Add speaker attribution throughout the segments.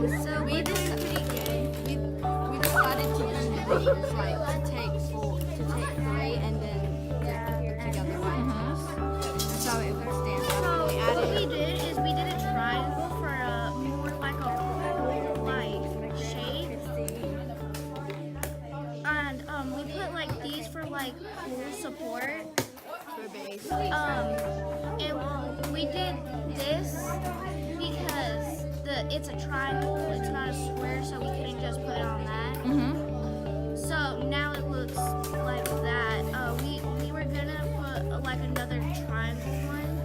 Speaker 1: So we did pretty good. We decided to do these, like to take three and then put together like so it would stand up.
Speaker 2: So
Speaker 1: We
Speaker 2: what
Speaker 1: added
Speaker 2: we did is we did a triangle for a more like a shape, and we put like these for like cool support.
Speaker 1: for base.
Speaker 2: And we did this because it's a triangle, it's not a square, so we couldn't just put it on that. So now it looks like that. We were gonna put like another triangle one,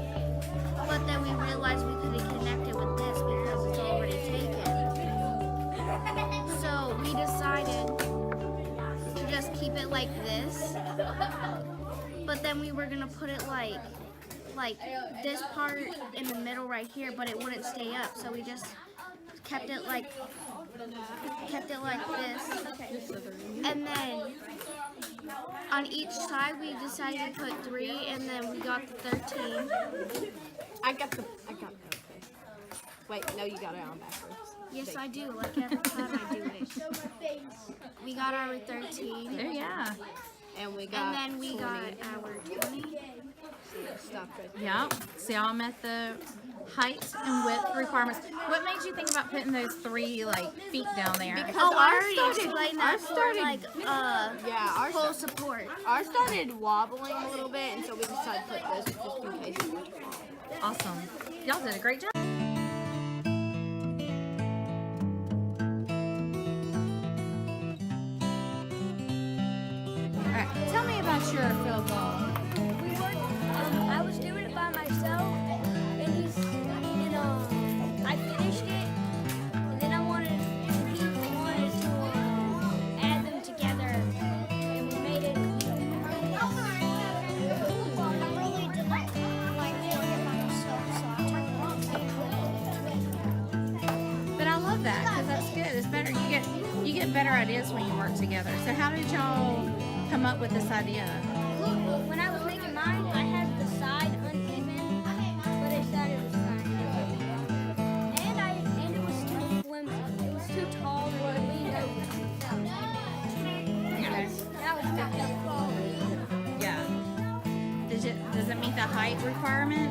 Speaker 2: but then we realized we couldn't connect it with this because it's already taken. So we decided to just keep it like this, but then we were gonna put it like this part in the middle right here, but it wouldn't stay up, so we just kept it like this. And then on each side we decided to put 3, and then we got the 13.
Speaker 1: I got the okay. Wait, no, you got it on backwards.
Speaker 2: Yes, I do. Like every time I do it. We got our 13.
Speaker 3: There, yeah.
Speaker 1: And we got
Speaker 2: And then we
Speaker 1: 20.
Speaker 2: got our 20.
Speaker 1: Stop right there.
Speaker 3: Yeah. So y'all met the height and width requirements. What made you think about putting those 3 like feet down there?
Speaker 1: Because
Speaker 2: Oh, I
Speaker 1: ours
Speaker 2: already
Speaker 1: started-
Speaker 2: explained that
Speaker 1: ours
Speaker 2: for
Speaker 1: started-
Speaker 2: like
Speaker 1: Yeah, ours
Speaker 2: full support.
Speaker 1: Ours started wobbling a little bit, and so we decided to put this just in case it would fall.
Speaker 3: Awesome. Y'all did a great job. All right. Tell me about your field goal.
Speaker 4: I was doing it by myself, and I finished it, and then I wanted to add them together, and we made it. I really didn't like doing it by myself, so I turned it on.
Speaker 3: But I love that because that's good. It's better. You get better ideas when you work together. So how did y'all come up with this idea?
Speaker 4: When I was making mine, I had the side uneven, but I thought it was fine. And it was too flimsy. It was too tall and it leaned over. That was good.
Speaker 3: Yeah. Does it meet the height requirement?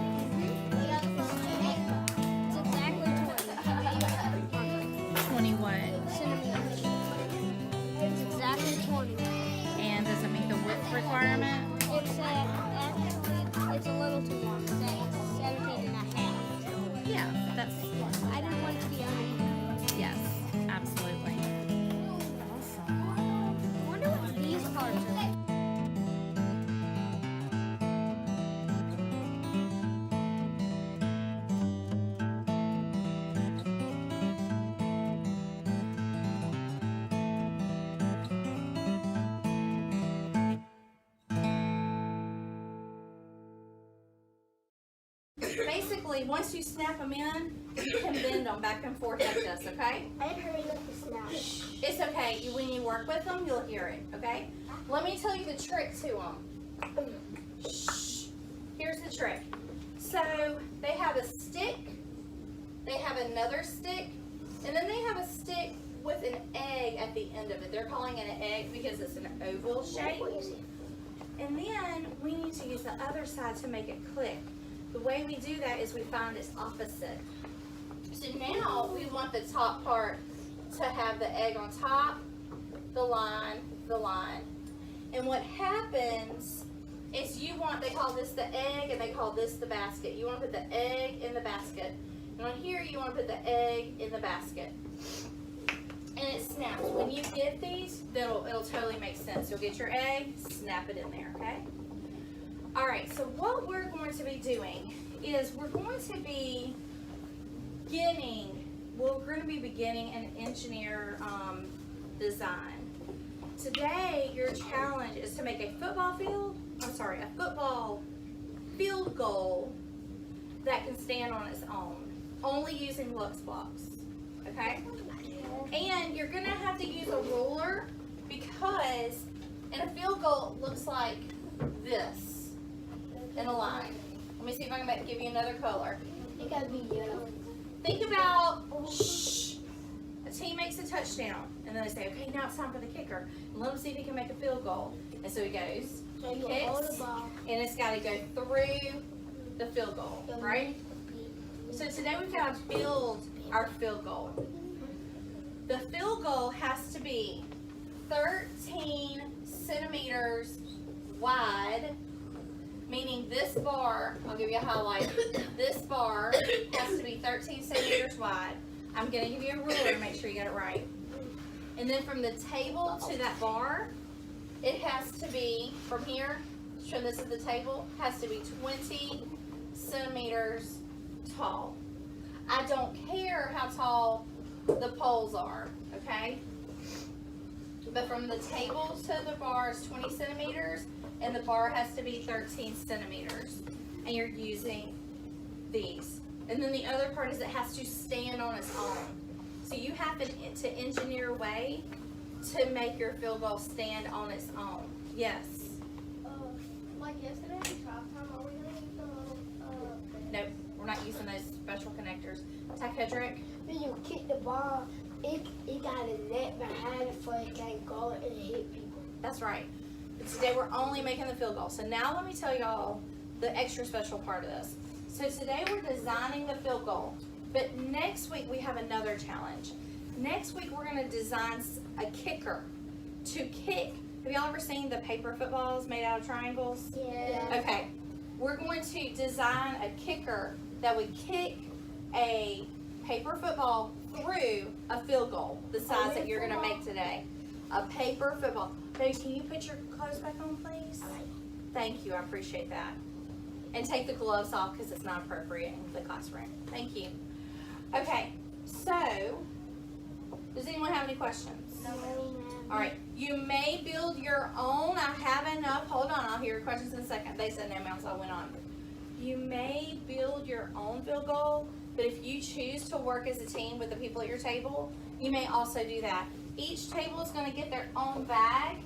Speaker 4: It's exactly
Speaker 3: 20 what?
Speaker 4: centimeters. It's exactly 20.
Speaker 3: And does it meet the width requirement?
Speaker 4: It's a little too long. It's 17 and a half.
Speaker 3: Yeah, that's
Speaker 4: I didn't want it to be uneven.
Speaker 3: yes, absolutely.
Speaker 4: I wonder what these parts are.
Speaker 3: Basically, once you snap them in, you can bend them back and forth like this, okay?
Speaker 4: I didn't hurry up the snap.
Speaker 3: It's okay. When you work with them, you'll hear it, okay? Let me tell you the trick to them. Shh. Here's the trick. So, they have a stick, they have another stick, and then they have a stick with an egg at the end of it. They're calling it an egg because it's an oval shape. And then we need to use the other side to make it click. The way we do that is we find its opposite. So now we want the top part to have the egg on top, the line. And what happens is they call this the egg and they call this the basket. You want to put the egg in the basket. And on here you want to put the egg in the basket. And it snaps. When you get these, it'll totally make sense. You'll get your egg, snap it in there, okay? All right, so what we're going to be doing is we're going to be beginning an engineer design. Today, your challenge is to make a football field goal that can stand on its own, only using Lux blocks, okay? And you're gonna have to use a ruler because in a field goal it looks like this in a line. Let me see if I can give you another color.
Speaker 4: It gotta be yellow.
Speaker 3: Think about a team makes a touchdown, and then they say, okay, now it's time for the kicker. And let him see if he can make a field goal. And so he goes,
Speaker 4: So you hold
Speaker 3: kicks,
Speaker 4: the ball.
Speaker 3: and it's got to go through the field goal, right? So today we've got to build our field goal. The field goal has to be 13 centimeters wide, meaning this bar, I'll give you a highlight, this bar has to be 13 centimeters wide. I'm going to give you a ruler to make sure you get it right. And then from the table to that bar, it has to be, from here, from this is the table, has to be 20 centimeters tall. I don't care how tall the poles are, okay? But from the table to the bar is 20 centimeters, and the bar has to be 13 centimeters. And you're using these. And then the other part is it has to stand on its own. So you have to engineer a way to make your field goal stand on its own. Yes?
Speaker 4: Like yesterday, drop time, are we going to use the little,
Speaker 3: Nope, we're not using those special connectors. Ty Kedrick?
Speaker 4: when you kick the ball, it got a net behind it so it can go and hit people.
Speaker 3: That's right. But today we're only making the field goal. So now let me tell y'all the extra special part of this. So today we're designing the field goal. But next week we have another challenge. Next week we're going to design a kicker to kick. Have y'all ever seen the paper footballs made out of triangles?
Speaker 4: Yeah.
Speaker 3: Okay. We're going to design a kicker that would kick a paper football through a field goal, the size that you're going to make today. A paper football. Baby, can you put your clothes back on, please? Thank you. I appreciate that. And take the gloves off because it's not appropriate in the classroom. Thank you. Okay. So, does anyone have any questions?
Speaker 4: No,
Speaker 3: All right. You may build your own. I have enough. Hold on. I'll hear your questions in a second. They said no, ma'am, so I went on. You may build your own field goal, but if you choose to work as a team with the people at your table, you may also do that. Each table is going to get their own bag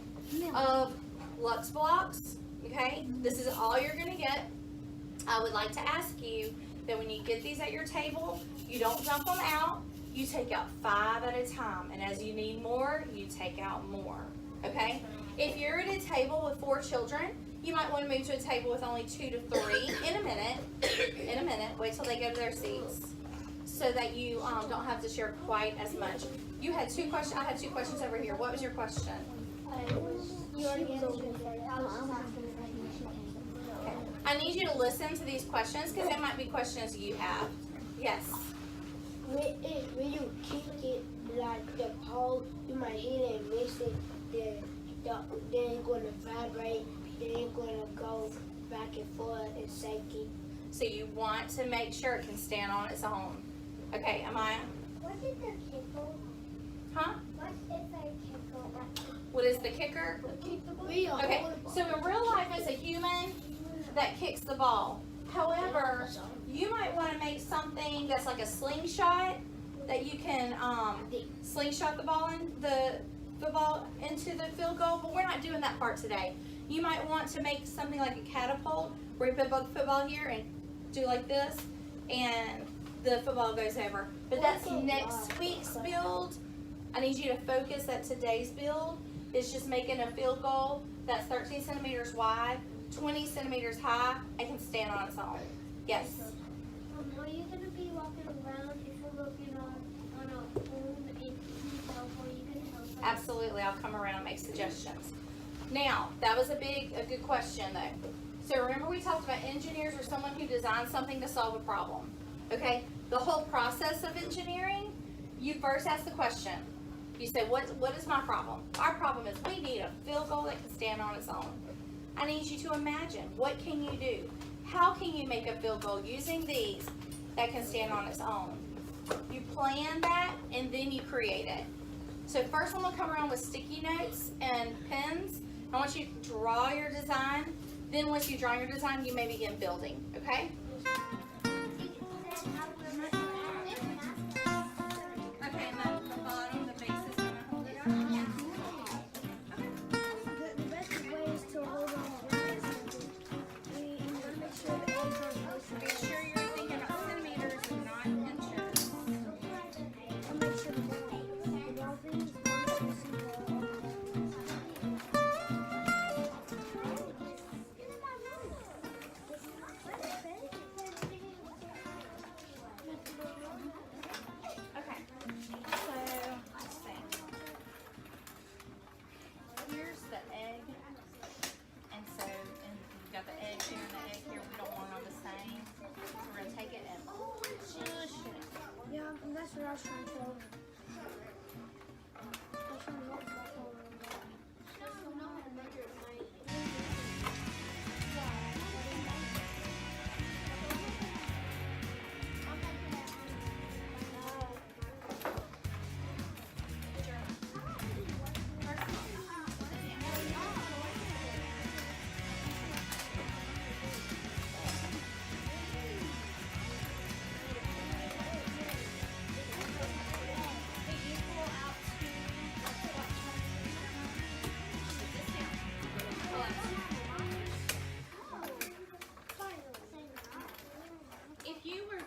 Speaker 3: of Lux blocks. Okay? This is all you're going to get. I would like to ask you that when you get these at your table, you don't dump them out. You take out 5 at a time, and as you need more, you take out more, okay? If you're at a table with 4 children, you might want to move to a table with only 2 to 3 in a minute, wait till they go to their seats, so that you don't have to share quite as much. You had 2 questions, I had 2 questions over here. What was your question?
Speaker 4: you already answered it.
Speaker 3: Okay. I need you to listen to these questions, because they might be questions you have. Yes?
Speaker 4: When you kick it, like the pole, you might hit it and miss it, then it's going to vibrate, then it's going to go back and forth and shake it.
Speaker 3: So you want to make sure it can stand on its own. Okay, Amaya?
Speaker 4: What is the kicker?
Speaker 3: Huh?
Speaker 4: What is the kicker?
Speaker 3: What is the kicker? Okay, so in real life it's a human that kicks the ball. However, you might want to make something that's like a slingshot that you can slingshot the ball into the field goal, but we're not doing that part today. You might want to make something like a catapult where you put the football here and do like this, and the football goes over. But that's next week's build. I need you to focus that today's build is just making a field goal that's 13 centimeters wide, 20 centimeters high, and can stand on its own. Yes?
Speaker 4: Are you going to be walking around if you're looking on a phone and you help, or are you going to help us?
Speaker 3: Absolutely, I'll come around and make suggestions. Now, that was a good question though. So remember we talked about engineers or someone who designs something to solve a problem. Okay? The whole process of engineering, you first ask the question. You say, what is my problem? Our problem is we need a field goal that can stand on its own. I need you to imagine, what can you do? How can you make a field goal using these that can stand on its own? You plan that and then you create it. So first I'm going to come around with sticky notes and pens. I want you to draw your design. Then once you draw your design, you may begin building, okay? Okay, and then the bottom, the base is going to hold it up.
Speaker 4: The best way is to hold on to it. We want to make sure the eggs are
Speaker 3: Make sure you're thinking about centimeters and not inches.
Speaker 4: and make sure the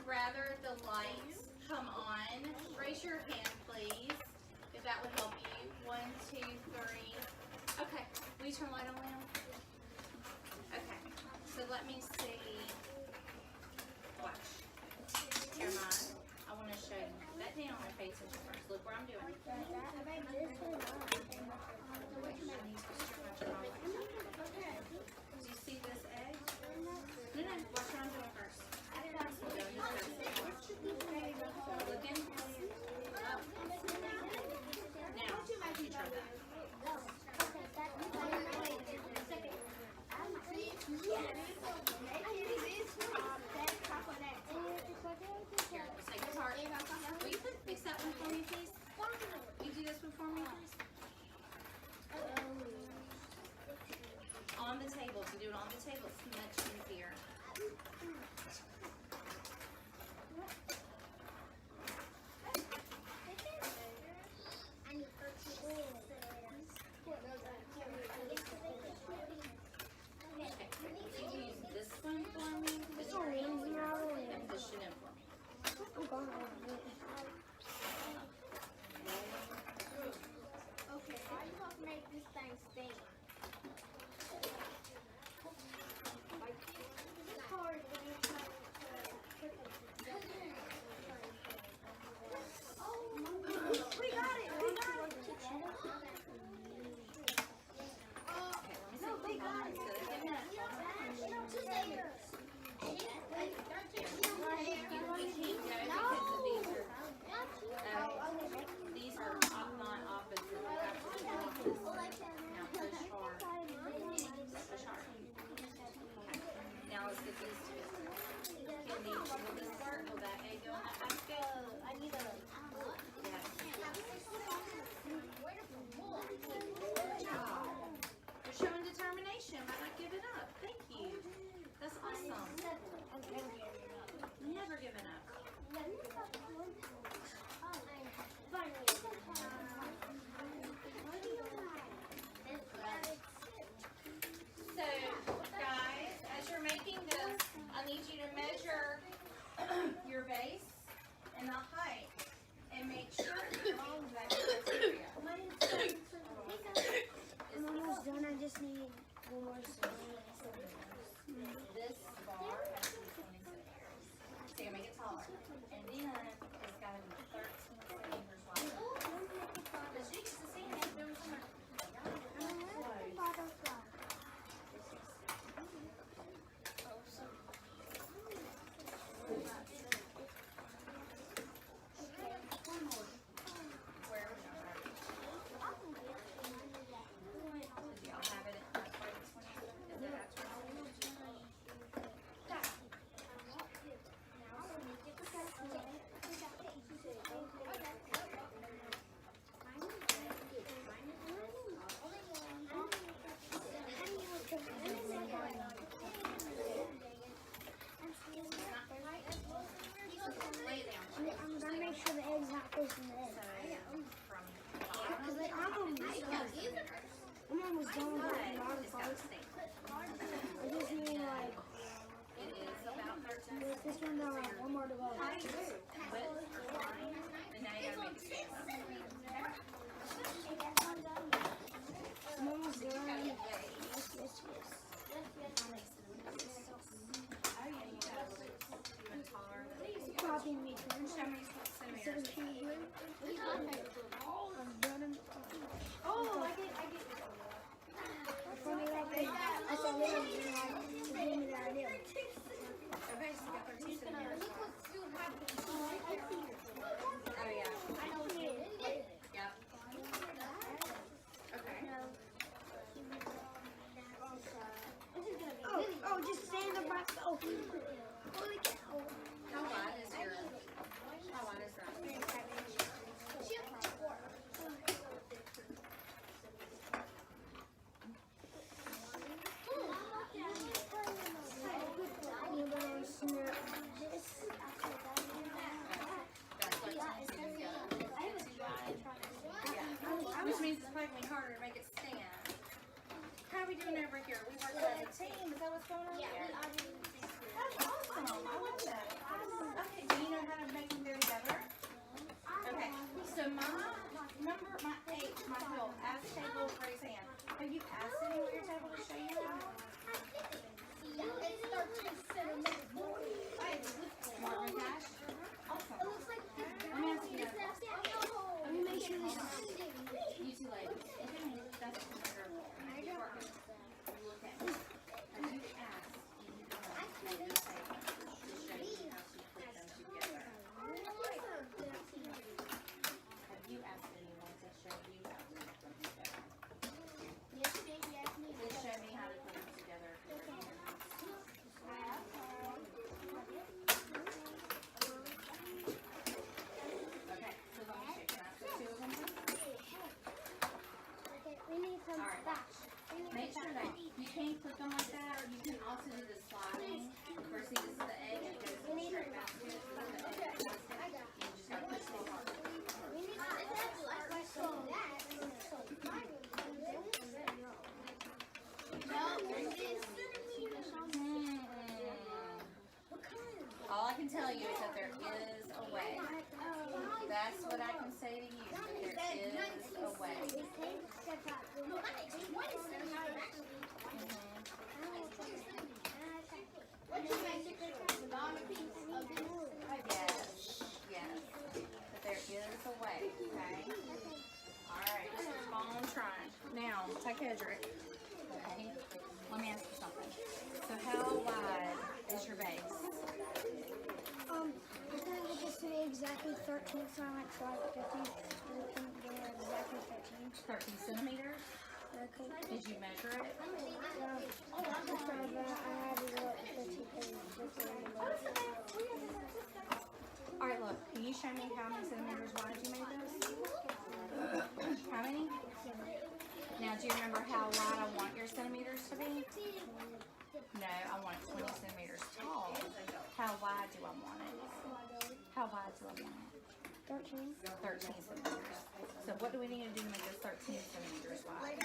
Speaker 3: rather the lights come on? Raise your hand, please, if that would help you. 1, 2, 3. Okay, will you turn the light on now? Okay, so let me see. Watch. Come on. I want to show you. That down and pay attention first. Look what I'm doing. I need to stretch my drawing. Do you see this egg? No, watch what I'm doing first. Looking up. Now, you try that. Here, let's take it apart. Will you fix that one for me, please? Will you do this one for me, please? On the table. If you do it on the table, it's much easier. Okay, if you use this one for me, this one and push it in for me.
Speaker 2: Okay, how you gonna make this thing stand? It's hard when you're trying to we got it! We got it! No, we got it!
Speaker 3: These are not opposite. Now push hard. Push hard. Now let's get these two. Will this work? Will that egg go in that basket?
Speaker 2: I need a...
Speaker 3: Yes. Good job. You're showing determination by not giving up. Thank you. That's awesome. Never giving up. So, guys, as you're making this, I need you to measure your base and the height and make sure that you're all exactly criteria.
Speaker 2: I'm almost done. I just need one more
Speaker 3: This bar has to be 26. So you make it taller. And then it's got to be 13 centimeters wide. The cheeks to see it. There was somewhere. Where was do y'all have it at 20? Is it at 20? Lay it down.
Speaker 2: I'm gonna make sure the egg's not facing the edge. Because I'm almost done with the bottom
Speaker 3: It's got
Speaker 2: part.
Speaker 3: to stay.
Speaker 2: I just need like
Speaker 3: It is about 13
Speaker 2: this one down, like one more to go.
Speaker 3: But line, and now you gotta make it stand up.
Speaker 2: I'm almost done.
Speaker 3: Got your base.
Speaker 2: Yes.
Speaker 3: Oh yeah, you got a little bit even taller.
Speaker 2: Copying me.
Speaker 3: Show me centimeters.
Speaker 2: I'm done.
Speaker 3: Oh, I get.
Speaker 2: For me, like, I said, to give me the idea.
Speaker 3: Okay, so you got 13 centimeters. Oh yeah. Yep. Okay.
Speaker 2: Oh, just stand up right. Oh, holy cow.
Speaker 3: How wide is your? How wide is that? That's like 10 centimeters. Which means it's probably going to be harder to make it stand. How are we doing over here? We worked as a team. Is that what's going on here? That's awesome. I love that. Okay, can tell you is that there is a way. That's what I can say to you. That there is a way. Yes, yes. But there is a way, okay? Alright, so keep on trying. Now, take Edric. Okay. Let me ask you something. So how wide is your base?
Speaker 4: I think it just to be exactly 13, so I might try 15. Exactly 13.
Speaker 3: 13 centimeters?
Speaker 4: Okay.
Speaker 3: Did you measure it?
Speaker 4: I had to look 15.
Speaker 3: Alright, look. Can you show me how many centimeters wide you made this? How many? Now, do you remember how wide I want your centimeters to be? No, I want it 20 centimeters tall. How wide do I want it? How wide do I want it?
Speaker 4: 13.
Speaker 3: 13 centimeters. So what do we need to do to make this 13 centimeters wide?